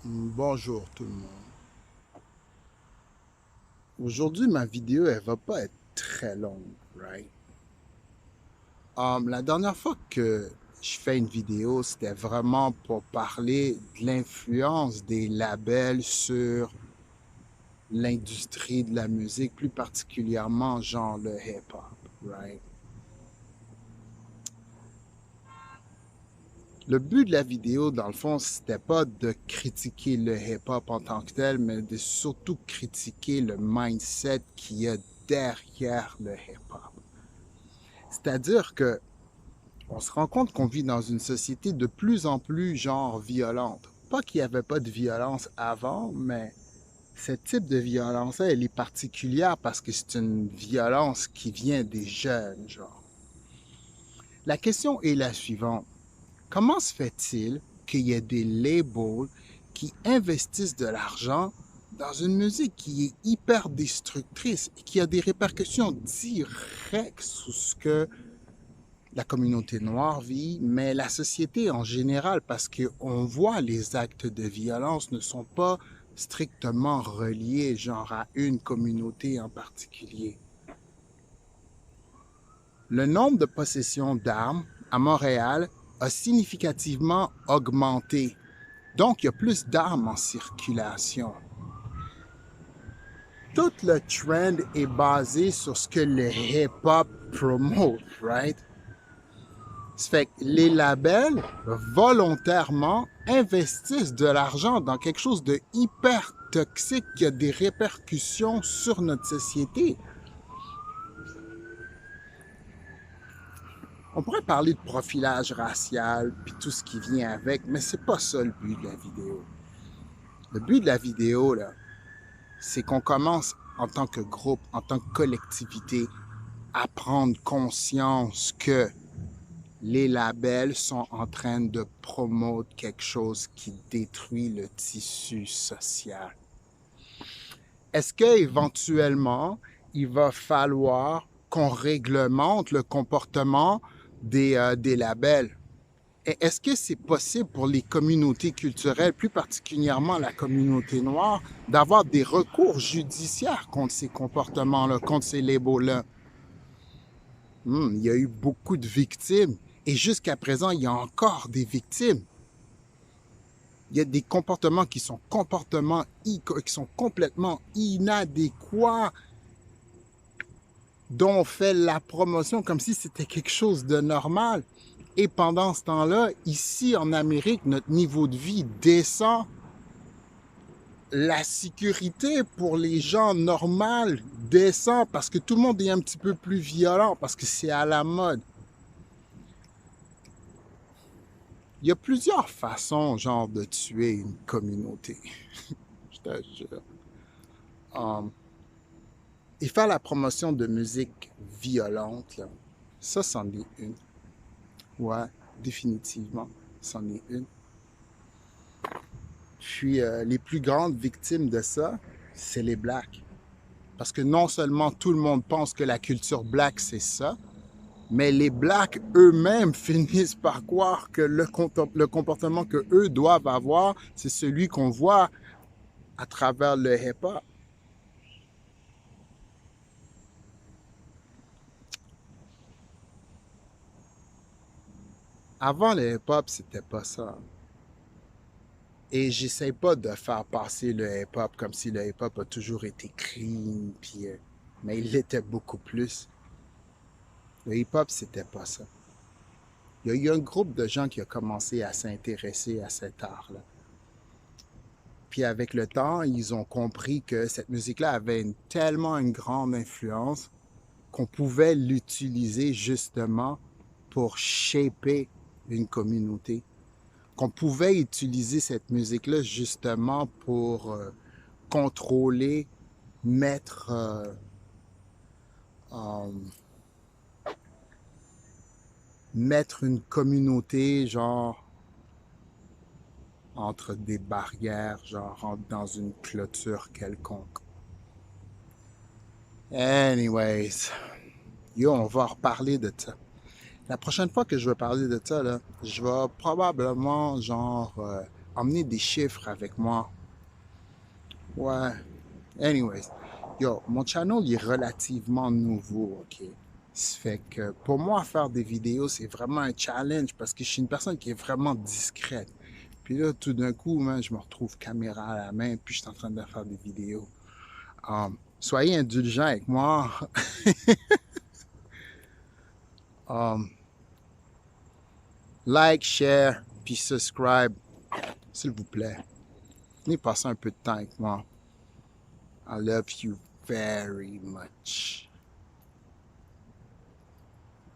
Bonjour tout le monde. Aujourd'hui, ma vidéo, elle va pas être très longue, right? La dernière fois que je fais une vidéo, c'était vraiment pour parler de l'influence des labels sur l'industrie de la musique, plus particulièrement genre le hip-hop, right? Le but de la vidéo, dans le fond, c'était pas de critiquer le hip-hop en tant que tel, mais de surtout critiquer le mindset qu'il y a derrière le hip-hop. C'est-à-dire que on se rend compte qu'on vit dans une société de plus en plus genre violente. Pas qu'il n'y avait pas de violence avant, mais ce type de violence-là, elle est particulière parce que c'est une violence qui vient des jeunes, genre. La question est la suivante. Comment se fait-il qu'il y ait des labels qui investissent de l'argent dans une musique qui est hyper destructrice et qui a des répercussions directes sur ce que la communauté noire vit, mais la société en général, parce qu'on voit les actes de violence ne sont pas strictement reliés, genre à une communauté en particulier. Le nombre de possessions d'armes à Montréal a significativement augmenté. Donc, il y a plus d'armes en circulation. Tout le trend est basé sur ce que le hip-hop promote, right? Ça fait que les labels, volontairement, investissent de l'argent dans quelque chose de hyper toxique qui a des répercussions sur notre société. On pourrait parler de profilage racial puis tout ce qui vient avec, mais c'est pas ça le but de la vidéo. Le but de la vidéo, là, c'est qu'on commence en tant que groupe, en tant que collectivité, à prendre conscience que les labels sont en train de promouvoir quelque chose qui détruit le tissu social. Est-ce qu'éventuellement, il va falloir qu'on réglemente le comportement des labels? Et est-ce que c'est possible pour les communautés culturelles, plus particulièrement la communauté noire, d'avoir des recours judiciaires contre ces comportements-là, contre ces labels-là? Il y a eu beaucoup de victimes et jusqu'à présent, il y a encore des victimes. Il y a des comportements qui sont complètement inadéquats, dont on fait la promotion comme si c'était quelque chose de normal. Et pendant ce temps-là, ici en Amérique, notre niveau de vie descend. La sécurité pour les gens normaux descend parce que tout le monde est un petit peu plus violent, parce que c'est à la mode. Il y a plusieurs façons, genre, de tuer une communauté. Je te jure. Et faire la promotion de musique violente, là, ça, c'en est une. Ouais, définitivement, c'en est une. Puis, les plus grandes victimes de ça, c'est les Blacks. Parce que non seulement tout le monde pense que la culture Black, c'est ça, mais les Blacks eux-mêmes finissent par croire que le comportement que eux doivent avoir, c'est celui qu'on voit à travers le hip-hop. Avant le hip-hop, c'était pas ça. Et j'essaie pas de faire passer le hip-hop comme si le hip-hop a toujours été clean, puis, mais il l'était beaucoup plus. Le hip-hop, c'était pas ça. Il y a eu un groupe de gens qui a commencé à s'intéresser à cet art-là. Puis avec le temps, ils ont compris que cette musique-là avait tellement une grande influence qu'on pouvait l'utiliser justement pour shaper une communauté. Qu'on pouvait utiliser cette musique-là justement pour contrôler, mettre, euh, mettre une communauté, genre, entre des barrières, genre, dans une clôture quelconque. Anyways, yo, on va reparler de ça. La prochaine fois que je vais parler de ça, là, je vais probablement, genre, emmener des chiffres avec moi. Ouais. Anyways, yo, mon channel il est relativement nouveau, ok? Ça fait que pour moi, faire des vidéos, c'est vraiment un challenge parce que je suis une personne qui est vraiment discrète. Puis là, tout d'un coup, man, je me retrouve caméra à la main, puis je suis en train de faire des vidéos. Soyez indulgents avec moi. Um, like, share, puis subscribe, s'il vous plaît. Venez passer un peu de temps avec moi. I love you very much.